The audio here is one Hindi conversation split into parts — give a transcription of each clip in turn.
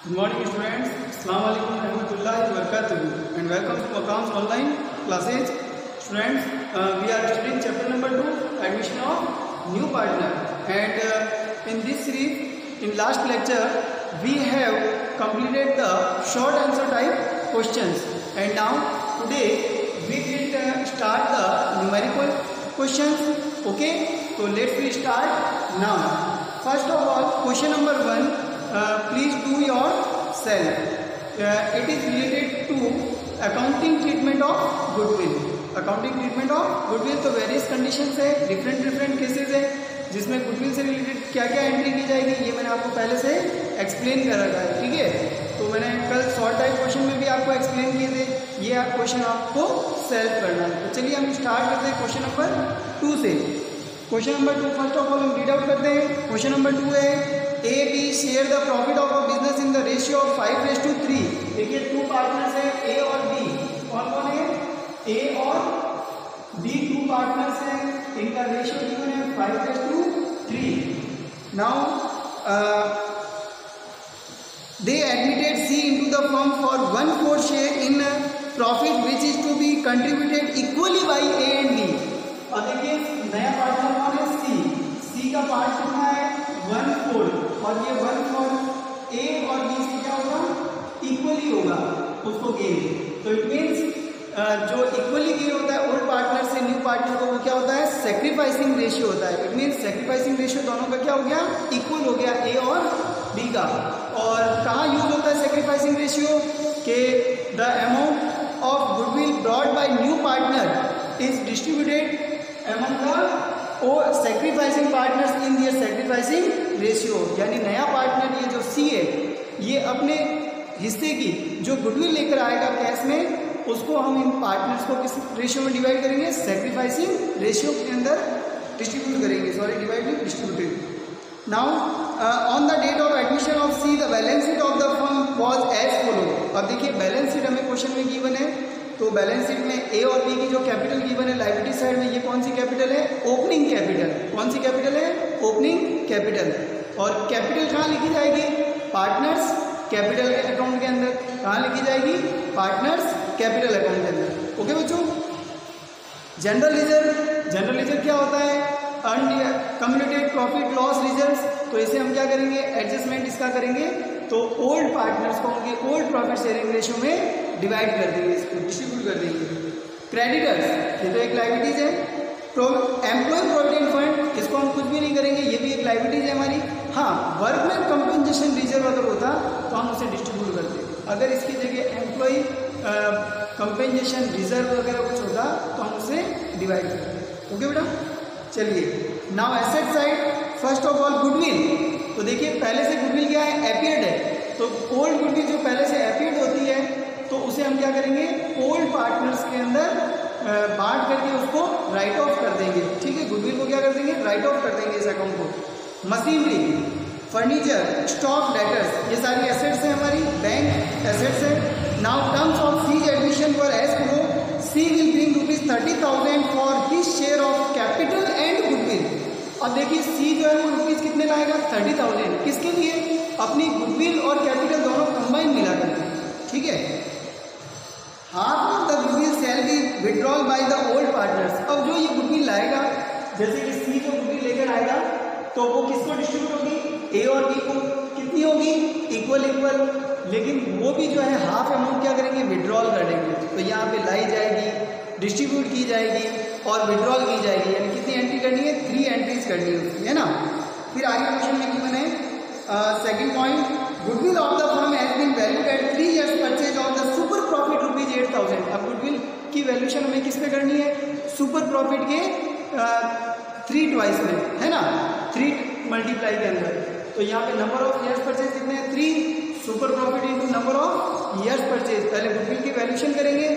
Good morning students. Assalamu alaikum warahmatullahi wabarakatuh and welcome to Maqam's online classes. Students, we are studying chapter number 2, admission of new partner, and in this series, in last lecture, we have completed the short answer type questions, and now today we will start the numerical questions. Okay, so let's start now. First of all, question number 1. Please do yourself. It is related to accounting treatment of goodwill. Accounting treatment of goodwill तो various conditions है, different cases है, जिसमें goodwill से related क्या क्या एंट्री की जाएगी ये मैंने आपको पहले से एक्सप्लेन कर रखा है. ठीक है, तो मैंने कल शॉर्ट टाइप क्वेश्चन में भी आपको एक्सप्लेन किए थे. ये क्वेश्चन आपको सेल्फ करना है. तो चलिए हम स्टार्ट करते हैं क्वेश्चन नंबर 2 से. Question number 2 first of all हम रीड आउट करते हैं. क्वेश्चन नंबर 2 है A, B share the profit of a business in the ratio of 5:3. देखिए 2 पार्टनर्स हैं A और B. कौन कौन है? A और B 2 पार्टनर्स हैं. इनका रेशियो गिवन है 5:3. Now they admitted C into the firm for 1/4 share in profit which is to be contributed equally by A and B. और देखिए नया पार्टनर कौन है? C का पार्ट कितना है? 1/4 और ये 1/4 A और B से क्या होगा? इक्वली होगा उसको गेन. तो इट मीन्स जो इक्वली गेन होता है ओल्ड पार्टनर से न्यू पार्टनर को वो क्या होता है? सेक्रीफाइसिंग रेशियो होता है. इट मीन्स सेक्रीफाइसिंग रेशियो दोनों का क्या हो गया? इक्वल हो गया A और B का. और कहाँ यूज होता है सेक्रीफाइसिंग रेशियो? के the amount of goodwill brought by new partner is distributed among the sacrificing partners in their sacrificing ratio. यानी नया पार्टनर ये जो C है ये अपने हिस्से की जो गुडविल लेकर आएगा कैश में उसको हम इन पार्टनर्स को किस रेशियो में डिवाइड करेंगे? सेक्रीफाइसिंग रेशियो के अंदर डिस्ट्रीब्यूट करेंगे. Sorry, divide distributed. Now on the date of admission of C the balance sheet of the firm was as follow. अब देखिए बैलेंस शीट हमें क्वेश्चन में गिवन है. तो बैलेंस शीट में ए और बी की जो कैपिटल गिवन है लायबिलिटी साइड में, ये कौन सी कैपिटल है? Opening capital. कौन सी कैपिटल है? Opening capital. और कैपिटल कहाँ लिखी जाएगी? पार्टनर्स कैपिटल अकाउंट के अंदर. कहाँ लिखी जाएगी? पार्टनर्स कैपिटल अकाउंट के अंदर. ओके बच्चों. जनरल लेजर क्या होता है? अनकम्युलेटेड प्रॉफिट लॉस रिजर्व्स. तो इसे हम क्या करेंगे? एडजस्टमेंट इसका करेंगे. तो ओल्ड पार्टनर्स को उनके ओल्ड प्रॉफिट शेयरिंग रेशियो में डिवाइड कर देंगे, इसको डिस्ट्रीब्यूट कर देंगे. क्रेडिटर्स ये तो एक लायबिलिटीज है. एम्प्लॉय प्रोविडेंट फंड इसको हम कुछ भी नहीं करेंगे, ये भी एक लायबिलिटीज है हमारी. हाँ, वर्कमैन कंपनसेशन रिजर्व अगर होता तो हम उसे डिस्ट्रीब्यूट करते. अगर इसकी जगह एम्प्लॉय कंपनसेशन रिजर्व वगैरह कुछ होता तो हम उसे डिवाइड करते. ओके बेटा. चलिए now asset side. First of all goodwill. तो देखिए पहले से गुडविल क्या है? एपियर्ड है. तो ओल्ड गुडविल जो पहले से एपियर्ड होती है तो उसे हम क्या करेंगे? ओल्ड पार्टनर्स के अंदर बांट करके उसको राइट ऑफ कर देंगे. ठीक है, गुडविल को क्या कर देंगे? राइट ऑफ कर देंगे इस अकाउंट को. मशीनरी, फर्नीचर, स्टॉक, डेटर्स ये सारी एसेट्स हैं हमारी, बैंक एसेट्स है. Now terms of C's admission for as follow. C will bring ₹30,000 for his share of capital and goodwill. अब देखिए सी जो है वो रुपीज कितने लाएगा? 30,000. किसके लिए? अपनी गुडविल और कैपिटल दोनों कंबाइन मिला करके. ठीक है. Half of the goodwill shall be withdrawal by the old partners. अब जो ये गुडविल लाएगा, जैसे कि सी जो गुडविल लेकर आएगा तो वो किसको डिस्ट्रीब्यूट होगी? ए और बी को. कितनी होगी? इक्वल. लेकिन वो भी जो है हाफ अमाउंट क्या करेंगे? विड्रॉल कर देंगे. तो यहाँ पे लाई जाएगी, डिस्ट्रीब्यूट की जाएगी और विड्रॉल की जाएगी. यानी कितनी एंट्री करनी है? 3 एंट्रीज करनी है ना. फिर आगे क्वेश्चन में गिवन है second point. Goodwill of the firm has been valued at 3 years purchase of the super profit ₹8,000. अब गुडविल की वैल्यूशन हमें किस पे करनी है? सुपर प्रॉफिट के 3 ट्वाइस में, है ना, 3 मल्टीप्लाई के अंदर. तो यहाँ पे नंबर ऑफ ईयर्स परचेज कितने हैं? 3. Super profit into number of years purchase. पहले गुडविल की वैल्यूशन करेंगे,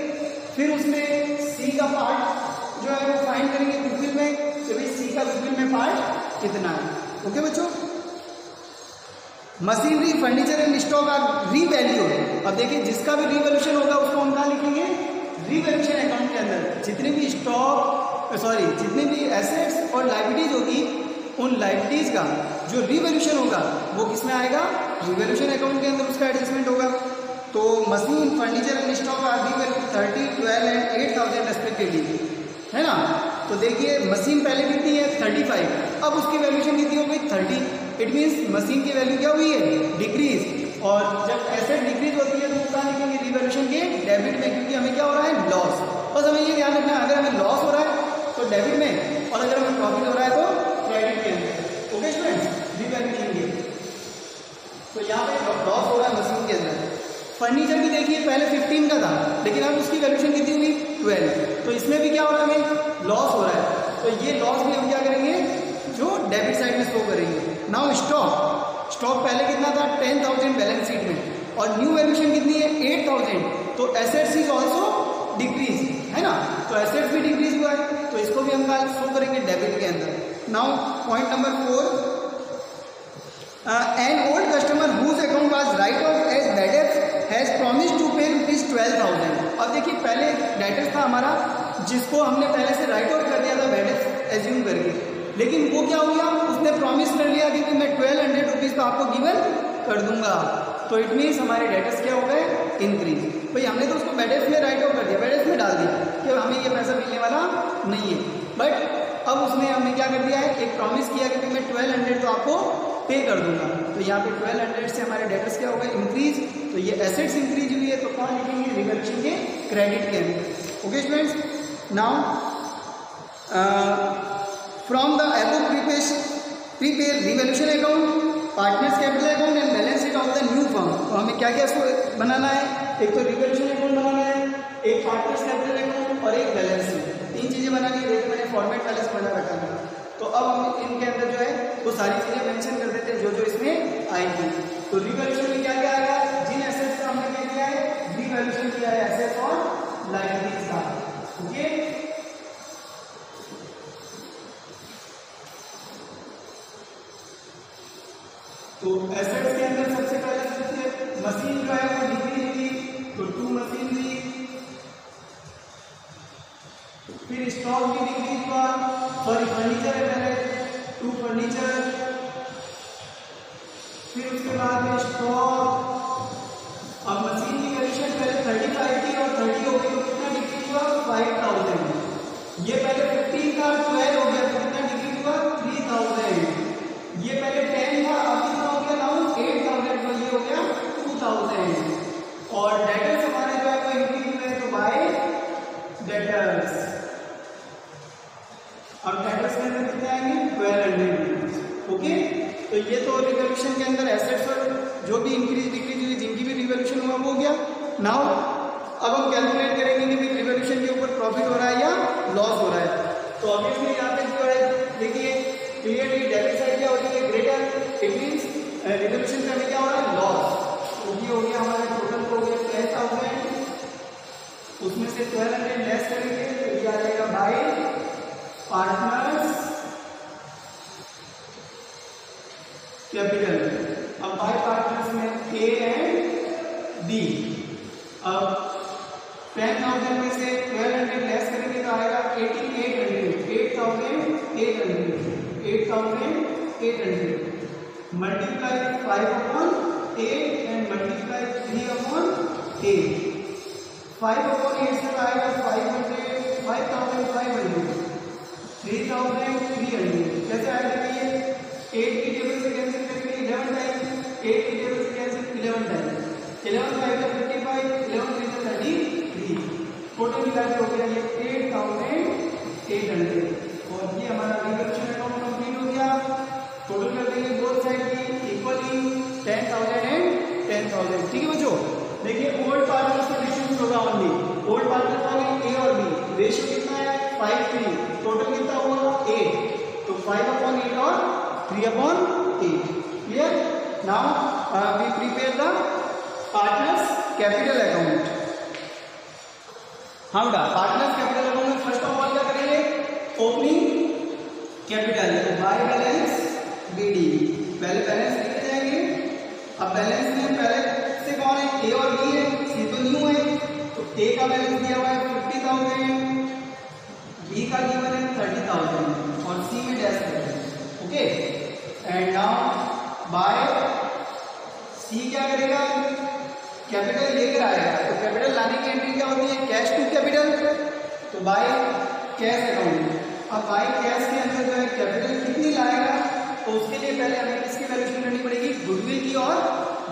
फिर उसमें सी का पार्ट जो है वो फाइंड करेंगे गुडविल में. तो भाई सी का गुडविल में पार्ट कितना है. ओके बच्चों. Machinery, furniture and stock are revalued. अब देखिए जिसका भी रीवैल्यूशन होगा उसको हम कहाँ लिखेंगे? रीवैल्यूशन अकाउंट के अंदर. जितने भी जितने भी एसेट्स और लायबिलिटीज होगी उन लाइबिलिटीज का जो रिवैल्यूएशन होगा वो किस में आएगा, रिवैल्यूएशन अकाउंट के अंदर उसका एडजस्टमेंट होगा। तो machine, furniture and stock are given 30, 12 and 8,000 respectively, है ना। तो देखिए मशीन पहले कितनी है 35, अब उसकी वैल्यूएशन कितनी हो गई 30। इट मीन्स मशीन की वैल्यू क्या हुई है, डिक्रीज। और जब एसेट डिक्रीज होती है तो वो कहाँ लिखेंगे, रिवैल्यूएशन के डेबिट में, क्योंकि हमें क्या हो रहा है लॉस। बस हमें ये ध्यान रखना है, अगर हमें लॉस हो रहा है तो डेबिट में, और अगर हमें प्रॉफिट हो रहा है तो क्रेडिट के अंदर। ओके स्टूडेंट्स, रिवैल्यूएशन के। तो यहाँ पे लॉस हो रहा है मशीन के अंदर। फर्नीचर भी देखिए पहले 15 का था, लेकिन अब उसकी वैल्यूएशन कितनी हुई 12। तो इसमें भी क्या हो रहा है, हमें लॉस हो रहा है। तो ये लॉस भी हम क्या करेंगे, जो डेबिट साइड में शो करेंगे। नाउ स्टॉक पहले कितना था 10,000 बैलेंस शीट में, और न्यू वैल्यूएशन कितनी है 8,000। तो एसेट्स इज ऑल्सो डिक्रीज, है ना। तो एसेट्स भी डिक्रीज हुआ है, तो इसको भी हम शो करेंगे डेबिट के अंदर। Now point number 4, an old customer whose account was write off as bad debt has promised to pay ₹12,000। अब देखिए पहले डेटर्स था हमारा, जिसको हमने पहले से राइट ऑफ कर दिया था बैड डेट एज्यूम करके, लेकिन वो क्या हो गया, उसने प्रॉमिस कर लिया कि मैं 1200 रुपीज़ तो आपको गिवन कर दूंगा। तो इट मीन्स हमारे डेटर्स क्या हो गए, इंक्रीज। भाई हमने तो उसको बैड डेट में राइट ऑफ कर दिया, बैड डेट में डाल दिया कि हमें ये पैसा मिलने वाला नहीं है, बट अब उसने हमने क्या कर दिया है, एक प्रॉमिस किया कि मैं 1200 तो आपको पे कर दूंगा। तो यहाँ पे 1200 से हमारे डेटर्स क्या हो गए, इंक्रीज। तो ये एसेट्स इंक्रीज हुई है, तो कहाँ लिखेंगे, रिवैल्यूएशन के क्रेडिट के अंदर। Okay students, now from the above prepare revaluation account, partners capital account and balance sheet of the new firm. तो हमें क्या क्या बनाना है, एक तो रिवैल्यूएशन अकाउंट बनाना है, एक पार्टनर्स कैपिटल अकाउंट और एक बैलेंस शीट। 3 चीजें बनानी है, देखिए मैंने फॉर्मेट पहले से बना रखा है। तो अब हम इनके अंदर जो है वो सारी चीजें मेंशन कर देते हैं जो इसमें आएंगी। तो रिवैल्यूएशन में क्या क्या आएगा, जिन एसेट्स का हमने क्या किया है, रिवैल्यूएशन किया है, एसेट्स और लायबिलिटीज का। ओके, तो एसेट्स के अंदर सबसे पहले मशीन जो है वो डिक्रीज हुई, तो 2 मशीन हुई। फिर स्टॉक भी डिक्रीज हुआ, सॉरी फर्नीचर है पहले 2 फर्नीचर। फिर उसके बाद में स्टॉक, अब मशीन की वैल्यूएशन पहले 35 थी और 30 हो गई, तो कितना डिक्रीज हुआ 5,000। ये पहले 15 का 12 हो गया, तो कितना डिक्रीज हुआ 3,000। ये पहले 10 था, अब कितना हो गया नाउ 8,000, तो ये हो गया 2,000। और डेटर्स हमारे जो है वो इंक्रीज हुए, तो बाय डेटर्स। अब डेटर्स के अंदर कितने आएंगे 1200। ओके, तो ये तो रिवैल्यूएशन के अंदर एसेट्स और जो भी इंक्रीज डिक्रीज हुई, जिनकी भी रिवैल्यूएशन हुआ वो हो गया। नाउ अब हम कैलकुलेट करेंगे कि रिवैल्यूएशन के ऊपर प्रॉफिट हो रहा है या लॉस हो रहा है। तो ऑब्वियसली यहाँ पे जो है देखिए क्लियरली डेबिट साइड क्या होती है ग्रेटर, इट मींस रिवैल्यूएशन में हमें क्या हो रहा है लॉस। तो ये हो गया हमारा टोटल हो गया 10,000, उसमें से 1200 लेस करेंगे तो ये आ जाएगा बाय पार्टनर्स कैपिटल। अब बाय पार्टनर्स में ए एंड बी। अब 10,000 में से 1200 लेस करेंगे तो आएगा 8,800 मल्टीप्लाई 5/8 एंड मल्टीप्लाई 3/8। 5/8 से आएगा 5,500 3,300। कैसे आएगा ये 8 की टेबल से कैंसिल करेंगे 11 टाइम, 8 की टेबल से कैंसिल 11 टाइम, 11 का आएगा 55, 11 3 33। टोटल मिला के हो गया ये 8,800। और ये हमारा रिवैल्यूएशन अकाउंट कंप्लीट हो गया। टोटल कर देंगे बोथ साइड की इक्वली 10,000 एंड 10,000। ठीक है बच्चों, देखिए ओल्ड पार्टनर्स का डिस्ट्रीब्यूट होगा ओनली। ओल्ड पार्टनर्स वाले ए और बी, रेशियो कितना है 5:3, टोटल कितना हुआ 8, तो 5/8 और 3/8। Clear. Now we prepare the partners capital account. हम पार्टनर्स कैपिटल अकाउंट में फर्स्ट ऑफ ऑल क्या करेंगे, opening capital by balance BD. पहले बैलेंस लिख जाएंगे। अब बैलेंस में पहले से कौन है, ए और बी है, सी तो न्यू है, तो ए का बैलेंस दिया हुआ है 50,000, बी का गिवन है 30,000 और सी में डैश करेंगे। ओके। एंड नाउ बाय सी क्या करेगा, कैपिटल लेकर आएगा, तो कैपिटल लाने की एंट्री क्या होती है, कैश टू कैपिटल, तो बाय कैश अकाउंट। अब बाय कैश के अंदर जो है कैपिटल कितनी लाएगा, तो उसके लिए पहले हमें किसकी वैल्यूएशन करनी पड़ेगी, गुडविल की और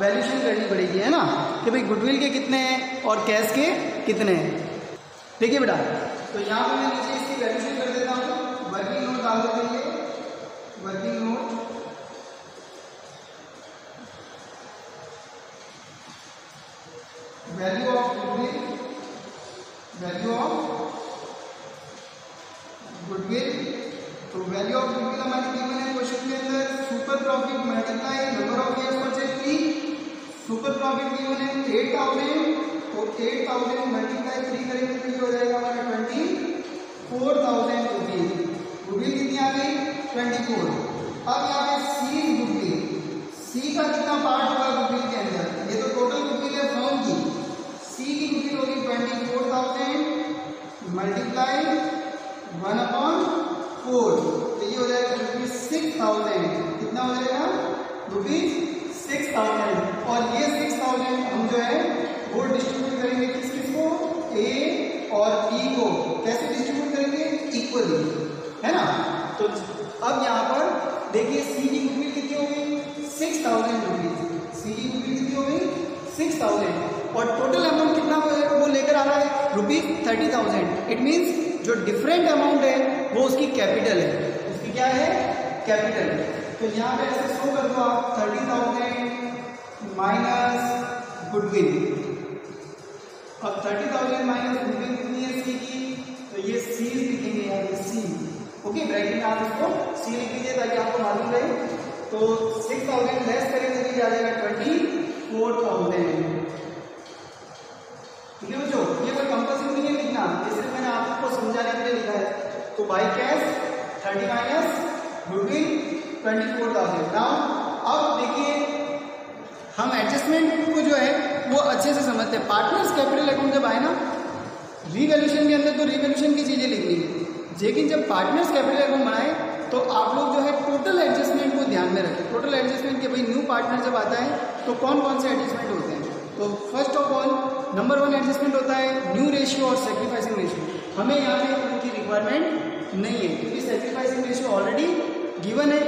वैल्यूएशन करनी पड़ेगी, है ना, कि भाई गुडविल के कितने हैं और कैश के कितने हैं। देखिए बेटा, तो यहाँ पे मैं नीचे इसकी वैल्यूएशन कर देता हूँ, वर्किंग नोट डाल देते हैं, working note value of goodwill, value of goodwill, तो वैल्यू ऑफ गुडविल हमारी गिवन है क्वेश्चन के अंदर, super profit multiply number of years purchase की, सुपर प्रॉफिट गिवन है 8000, तो 8000 मल्टीप्लाई 3 करेंगे तो ये हो जाएगा हमारा 24,000 रुपीज। गुडविल कितनी आ गई, 24। अब यहाँ पे सी गुडविल, सी का कितना पार्ट होगा गुडविल के अंदर, ये तो टोटल गुडविल है फर्म की, सी की गुडविल होगी 24,000 मल्टीप्लाई 1/4, तो ये हो जाएगा रुपीज 6000, कितना हो जाएगा रुपीज 6000। और ये 6000 हम जो है वो डिस्ट्रीब्यूट करेंगे किस किस को, ए और बी को, कैसे डिस्ट्रीब्यूट करेंगे, इक्वली, है ना। तो अब यहाँ पर देखिए सी की गुडविल कितनी हो गई, 6000 रुपीज, सी की गुडविल कितनी हो गई 6000, और टोटल अमाउंट कितना वो लेकर आ रहा है, रुपीज 30,000। इट मीन्स जो डिफरेंट अमाउंट है वो उसकी कैपिटल है, उसकी क्या है, कैपिटल। तो यहाँ पे ऐसे शो कर दो आप, 30,000 माइनस गुडविल, अब 30,000 माइनस गुडविल कितनी है सी की, तो ये सी लिखेंगे यहाँ पे सी, ओके, ब्रैकेट में आप इसको सी लिख लीजिए ताकि आपको मालूम रहे। तो 6000 लेस करेंगे तो ये आ जाएगा 24,000, ठीक है बच्चों, ये कोई कंपल्सरी नहीं है लिखना, ये सिर्फ मैंने आपको समझाने के लिए लिखा है। तो by cash 30 minus goodwill 24,000। Now अब देखिए हम एडजस्टमेंट को जो है वो अच्छे से समझते हैं। पार्टनर्स कैपिटल अकाउंट जब आए ना, रिवैल्यूएशन के अंदर तो रिवैल्यूएशन की चीजें लिखनी है, लेकिन जब पार्टनर्स कैपिटल अकाउंट बनाए तो आप लोग जो है टोटल एडजस्टमेंट को ध्यान में रखें। टोटल एडजस्टमेंट के भाई न्यू पार्टनर जब आता है तो कौन कौन से एडजस्टमेंट होते हैं, तो first of all number 1 adjustment होता है न्यू रेशियो और सेक्रीफाइसिंग रेशियो। हमें यहाँ पे उनकी रिक्वायरमेंट नहीं है क्योंकि सेक्रीफाइसिंग रेशियो ऑलरेडी गिवन है,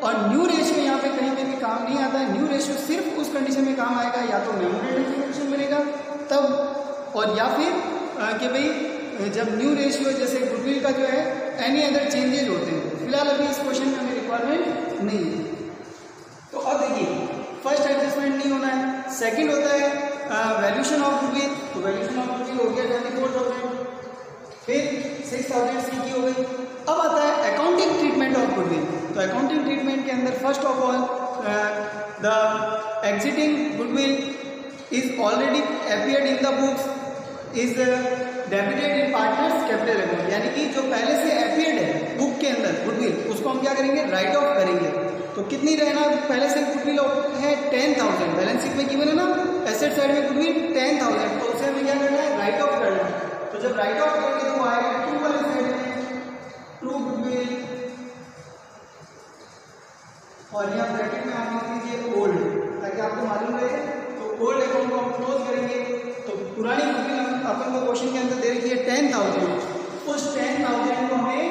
और न्यू रेशियो यहाँ पे कहीं पे भी काम नहीं आता है। न्यू रेशियो सिर्फ उस कंडीशन में काम आएगा या तो मेमोरेंडम कंडीशन मिलेगा तब, और या फिर कि भाई जब न्यू रेशियो जैसे गुडविल का जो है एनी अदर चेंजेज होते हैं। फिलहाल अभी इस क्वेश्चन में हमें रिक्वायरमेंट नहीं है। तो अब देखिए फर्स्ट एडजस्टमेंट नहीं होना है। सेकंड होता है वैल्यूएशन ऑफ गुडविल, तो वैल्यूएशन ऑफ गुडविल हो गया 24,000, फिर 6,000 सी की हो गई। अब आता है अकाउंटिंग ट्रीटमेंट ऑफ गुडविल। तो अकाउंटिंग ट्रीटमेंट के अंदर first of all the exiting goodwill is already appeared in the books is debited in partners capital account, यानी कि जो पहले से अपीयर्ड है बुक के अंदर गुडविल, उसको हम क्या करेंगे, राइट ऑफ करेंगे। तो कितनी रहना, पहले से गुडविल है 10,000, बैलेंस शीट में गिवन है ना, एसेट साइड में गुडविल 10,000, तो उसे हमें क्या करना है, राइट ऑफ करना है। तो जब राइट ऑफ करेंगे तो आएगा ट्रू वाले साइड में ट्रू गुडविल, और यहाँ ब्रैकेट में आप लिख लीजिए ओल्ड ताकि आपको मालूम रहे। तो ओल्ड अकाउंट को हम क्लोज करेंगे। तो पुरानी गुडविल अपन को क्वेश्चन के अंदर दे रखी है 10,000, उस 10,000 को हमें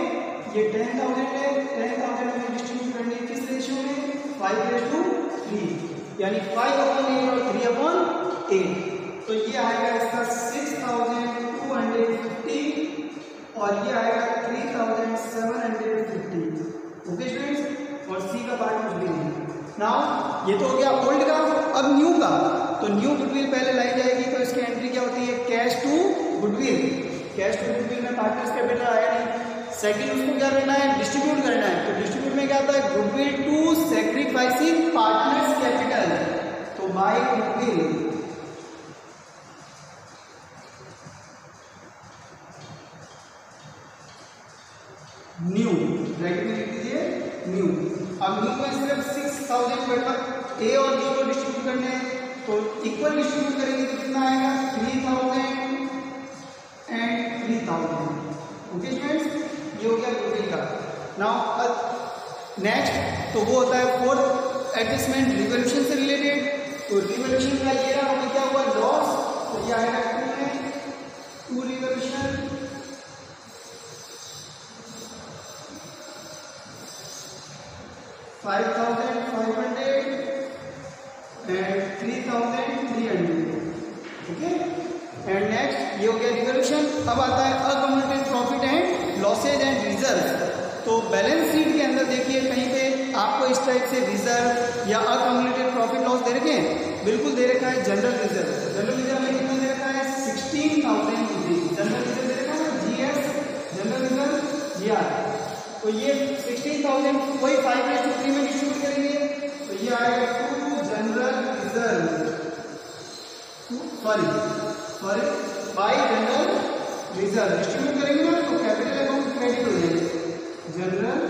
ये 10,000 है, 10,000 हमें डिस्ट्रीब्यूट करनी है किस रेशियो में, 5:3, यानी 5/8 और 3/8। तो ये आएगा इसका 6,250 और ये आएगा 3,750। ओके स्टूडेंट्स, और सी का पार्ट कुछ भी नहीं। नाउ ये तो हो गया ओल्ड का। अब न्यू का, तो न्यू गुडविल पहले लाई जाएगी, तो इसकी एंट्री क्या होती है, cash to goodwill. Cash to goodwill में पार्टनर्स कैपिटल आया नहीं। सेकंड उसको क्या करना है, डिस्ट्रीब्यूट करना है। तो डिस्ट्रीब्यूट में क्या आता है, goodwill to sacrificing partners capital. तो बाय गुडविल न्यू, ब्रैकेट में लिख दीजिए न्यू। अब न्यू में सिर्फ 6,000 पर ए और बी को डिस्ट्रीब्यूट करने हैं, तो इक्वल डिस्ट्रीब्यूट करेंगे तो कितना आएगा, 3,000 एंड 3,000। ओके स्टूडेंट्स, ये हो गया गुडविल का। नाउ नेक्स्ट तो वो होता है फोर्थ एडजस्टमेंट रिवोल्यूशन से रिलेटेड। तो रिवोल्यूशन का ये रहा, हमें क्या हुआ लॉस, तो ये आएगा 2 में 2 revolution, 5,500 and 3,300। Okay, and next ये हो गया रिवोल्यूशन। अब आता है accumulated profit and losses and reserve. तो बैलेंस शीट के अंदर देखिए कहीं पे आपको इस टाइप से रिजर्व या अकम्युलेटेड प्रॉफिट लॉस दे रखे हैं, बिल्कुल दे रखा है जनरल रिजर्व। जनरल रिजर्व में कितना दे रखा है 16,000 रुपीज जनरल रिजर्व दे रखा है, जीएस जनरल रिजर्व जीआर। तो ये 16,000 वही 5:3 में डिस्ट्रीब्यूट करेंगे, तो ये आएगा to general reserve, sorry by general reserve distribute करेंगे ना, तो कैपिटल अकाउंट क्रेडिट हो जाएगा जनरल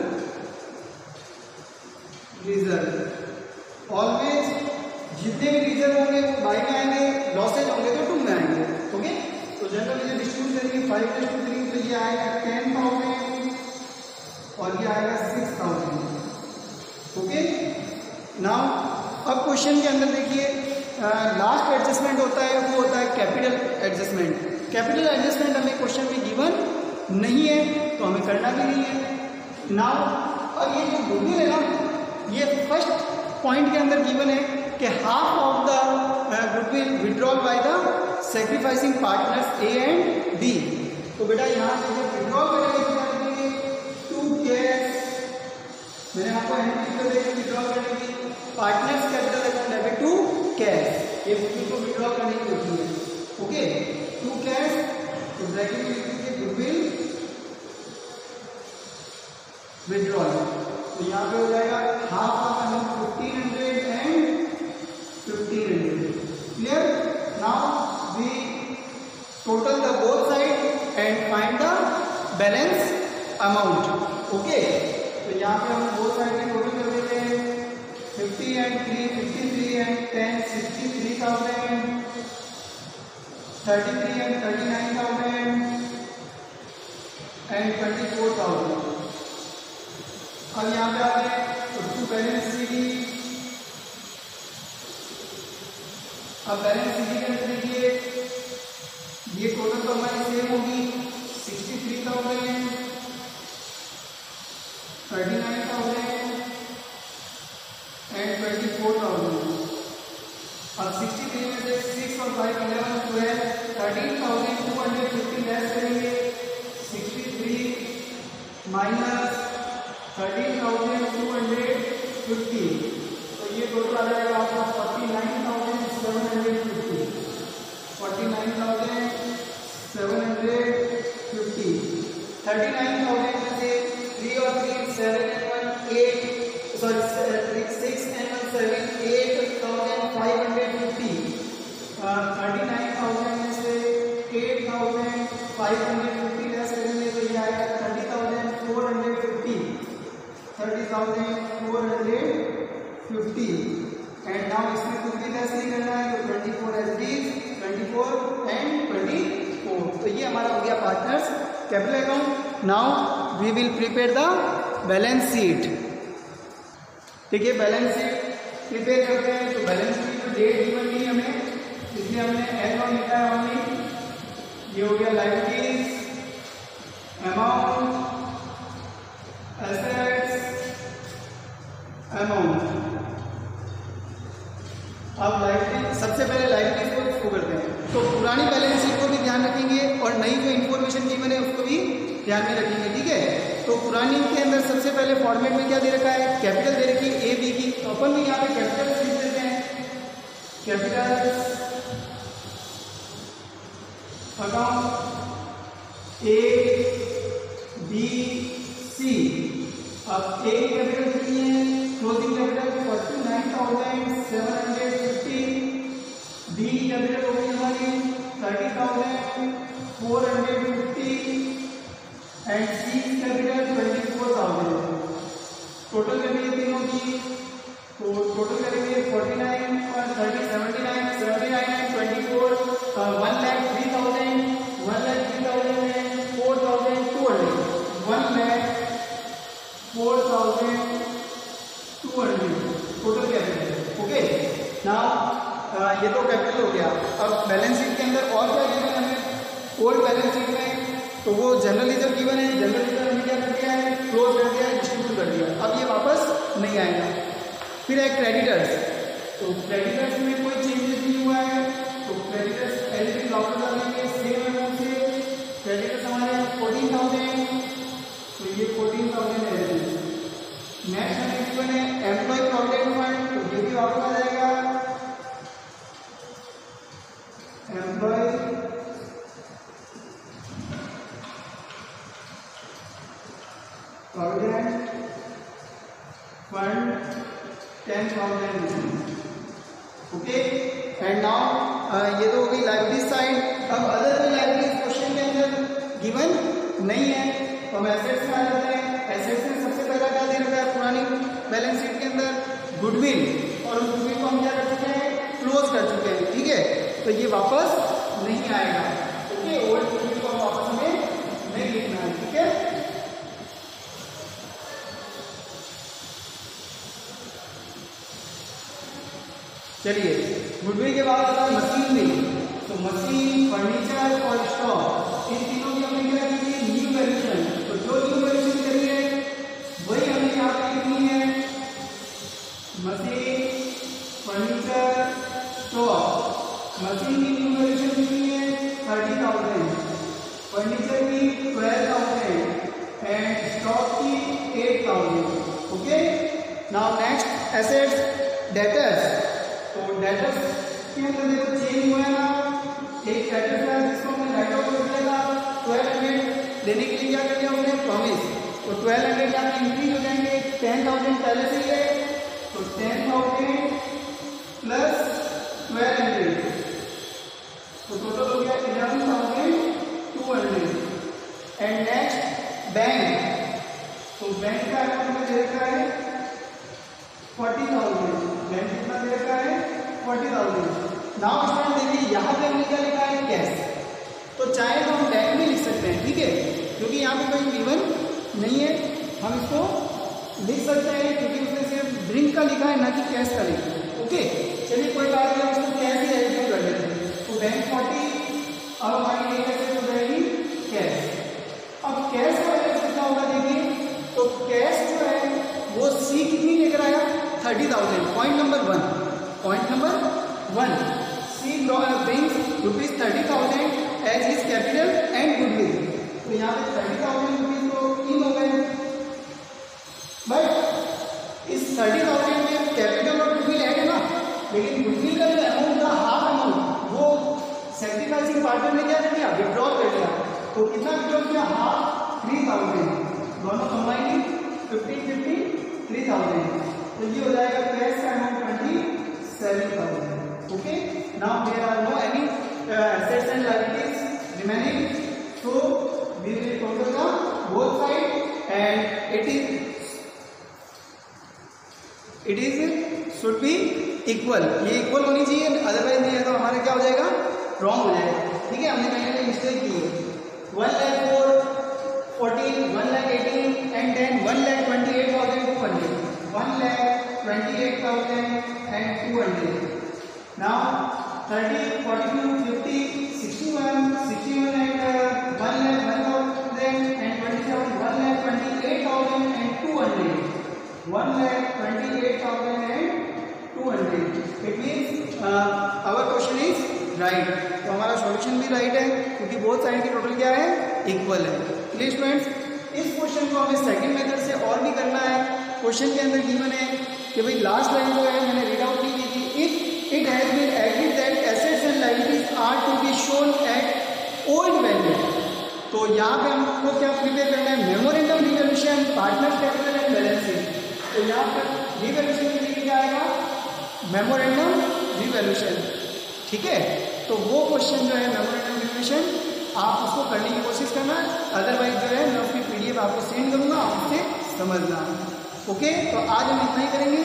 रिजर्व। ऑलवेज जितने भी रिजर्व होंगे वो बाई में आएंगे, लॉसेज होंगे तो 2 में आएंगे। ओके, तो जनरल रिजर्व डिस्ट्रीब्यूट करेंगे 5:3, तो ये आएगा 10,000 और ये आएगा 6,000। ओके, नाउ अब क्वेश्चन के अंदर देखिए लास्ट एडजस्टमेंट होता है, वो होता है कैपिटल एडजस्टमेंट। कैपिटल एडजस्टमेंट हमें क्वेश्चन में गिवन नहीं है तो हमें करना भी नहीं है। नाउ अब ये जो गुडविल है ना, ये फर्स्ट पॉइंट के अंदर गिवन है कि half of the goodwill withdrawal by the sacrificing partners A and D. तो बेटा यहाँ से विड्रॉल करेंगे टू कैश, मैंने आपको एंट्री कर देंगे विड्रॉल करने की, partners capital account debit to cash, ये गुडविल को विड्रॉ करने की होती है। ओके, टू कैश, तो ब्रैकेट में लिख दीजिए गुडविल विड्रॉल। तो यहाँ पे हो जाएगा half of amount 1500 and 1500। Clear? Now we total the both side and find the balance amount. Okay, तो यहाँ पे हम बोथ साइड में टोटल कर देते हैं 50 एंड 3, 53 एंड 10, 63,000, 33 एंड 39,000 एंड 24,000। अब यहाँ पे आ गए टू बैलेंस सीडी। अब बैलेंस सीडी के अंदर देखिए ये टोटल तो हमारी सेम होगी 63,000, 39,000 एंड 24,000। अब 63 में से 6 और 5 11 12 13,250 लेस करेंगे, 63 माइनस 13,250, तो ये टोटल आ जाएगा आपका 49,750, 49,750। 39,000 में से 3 और 3 7 and 1 8, सॉरी 6 and 1 7, 8,550। 39,000 में से 8,550 लेस करेंगे, तो ये आएगा 30,450, 30,450। एंड नाउ इसमें कुछ भी लेस नहीं करना है, तो 24 एज इट इज, 24 एंड 24। तो ये हमारा हो गया partners capital account. Now we will prepare the balance sheet. ठीक है, बैलेंस शीट प्रिपेयर करते हैं। तो बैलेंस शीट में डेट गिवन नहीं हमें, इसलिए हमने L1 लिखा है ओनली। ये हो गया लायबिलिटीज, अमाउंट, एसेट्स, अमाउंट। अब लायबिलिटी, सबसे पहले लायबिलिटीज को इसको करते हैं। तो पुरानी बैलेंस शीट को भी ध्यान रखेंगे और नई जो इन्फॉर्मेशन गिवन है उसको भी ध्यान में रखेंगे। ठीक है, तो पुरानी के अंदर सबसे पहले फॉर्मेट में क्या दे रखा है, कैपिटल दे रखी है ए बी की, तो अपन भी यहाँ पे कैपिटल लिख देते हैं, capital account A B C. अब ए कैपिटल कितनी है, क्लोजिंग कैपिटल 49,750, बी कैपिटल हो गई हमारी 30,450 एंड सी कैपिटल 24,000। टोटल करेंगे तीनों की, तो टोटल करेंगे 49 और 30 79 79 एंड 24 1,03,000 1,03,000 एंड 4,200 1,04,200 ये तो कैपिटल हो गया। अब बैलेंस शीट के अंदर और क्या गिवन है हमें ओल्ड बैलेंस शीट में, तो वो जनरल रिजर्व गिवन है, जनरल रिजर्व हमने क्या कर दिया है, क्लोज कर दिया है, डिस्ट्रीब्यूट कर दिया। अब ये वापस नहीं आएगा। फिर है क्रेडिटर्स, तो क्रेडिटर्स में कोई चेंजेस नहीं हुआ है, तो क्रेडिटर्स एलिजिबल वापस आ जाएंगे सेम अमाउंट से। क्रेडिटर्स हमारे 14,000, तो ये 14,000 रहेगी। नेक्स्ट हमें गिवन है एम्प्लॉय प्रोविडेंट फंड, तो ये भी वापस आ जाएगा employee provident fund 10,000। Okay, and now ये तो हो गई लाइबिलिटीज साइड। अब अदर कोई लाइबिलिटीज क्वेश्चन के अंदर गिवन नहीं है, तो हम एसेट्स में आ जाते हैं। एसेट्स में सबसे पहला क्या दे रखा है पुरानी बैलेंस शीट के अंदर, गुडविल, और उस गुडविल को हम क्या कर चुके हैं, क्लोज कर चुके हैं। ठीक है, तो ये वापस नहीं आएगा। ओके, ओल्ड गुडविल को वापस हमें नहीं लिखना है। ठीक है, चलिए गुडविल के बाद आता है मशीनरी, तो मशीन, फर्नीचर और स्टॉक, इन तीनों की हमने क्या की है, न्यू वैल्यूएशन। तो जो न्यू वैल्यूएशन करी है वही हमें यहाँ पे लिखनी है, मशीन, फर्नीचर, स्टॉक। मशीन की न्यू वैल्यूएशन कितनी है 30,000, फर्नीचर की 12,000 एंड स्टॉक की 8,000। Okay, now next assets, debtors. तो डेटर्स के अंदर देखो चेंज हुआ है ना, एक डेटर्स है जिसको हमने राइट ऑफ कर दिया था 1200 देने के लिए, क्या कर दिया हमने प्रॉमिस, तो 1200 यहाँ पे इंक्रीज हो जाएंगे, 10,000 पहले से ही है, तो 10,000 प्लस 1200, तो टोटल हो गया 11,200। एंड नेक्स्ट बैंक, तो बैंक का अमाउंट में दे रखा है 40,000, बैंक कितना दे रखा है 40,000। नाउ स्टूडेंट देखिए यहाँ पे हमने क्या लिखा है, कैश, तो चाहे तो हम बैंक में लिख सकते हैं। ठीक है, क्योंकि यहाँ पे कोई गिवन नहीं है, हम इसको लिख सकते हैं क्योंकि उसने सिर्फ ड्रिंक का लिखा है, ना कि कैश का लिखा है। ओके, चलिए कोई बात नहीं, उसको कैश ही एडिट कर लेते हैं। तो बैंक 40, अब हमारी ये कैसे हो जाएगी कैश। अब कैश का वैल्यू कितना होगा देखिए, तो कैश जो है वो सी कितनी लेकर आया 30,000। Point number 1, point number 1, C brings ₹30,000 as his capital and goodwill. तो यहाँ पे 30,000 रुपीज तो इन हो गए, बट इस 30,000 में कैपिटल और गुडविल ऐड है ना, लेकिन गुडविल का जो अमाउंट था हाफ अमाउंट वो सेक्रीफाइसिंग पार्टनर ने क्या कर दिया, विड्रॉ कर दिया। तो कितना विड्रॉ किया, हाफ 3,000, दोनों कंबाइनिंग 50-50 3,000। तो ये हो जाएगा कैश का amount 27,000। Okay, now there are no any assets and liabilities remaining, so we will total the both side and it is should be equal. ये इक्वल होनी चाहिए, अदरवाइज नहीं है तो हमारा क्या हो जाएगा, रॉन्ग हो जाएगा। ठीक है, हमने कहीं मिस्टेक की है। 1,04,14, 1,18 and then 1,28,200, 1,28,200। Now 30, 42, 50, 61, 61 and 1,01,000 and 27, 1,28,200, 1,28,200। It means our question is right। तो हमारा सॉल्यूशन भी राइट है क्योंकि बोथ साइड की टोटल क्या है, इक्वल है। क्लियर स्टूडेंट्स, इस क्वेश्चन को हमें सेकंड मेथड से और भी करना है। क्वेश्चन के अंदर गिवन है कि भाई लास्ट लाइन जो है मैंने रीड आउट की थी, it has been agreed that assets and liabilities are to be shown at old value. तो यहाँ पे हमको क्या प्रिपेयर करना है, memorandum revaluation, partner capital and balance sheet. तो यहाँ पर रिवैल्यूएशन के लिए क्या आएगा, मेमोरेंडम रिवैल्यूएशन। ठीक है, तो वो क्वेश्चन जो है मेमोरेंडम रिवैल्यूएशन आप उसको करने की कोशिश करना, अदरवाइज जो है मैं उसकी PDF आपको सेंड करूँगा, आप उससे समझना। ओके, तो आज हम इतना ही करेंगे।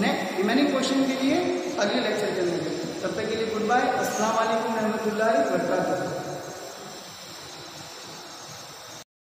नेक्स्ट रिमेनिंग क्वेश्चन के लिए अगले लेक्चर चलेंगे। तब तक के लिए गुड बाय, अस्सलाम वालेकुम रहमतुल्लाहि व बरकातहू।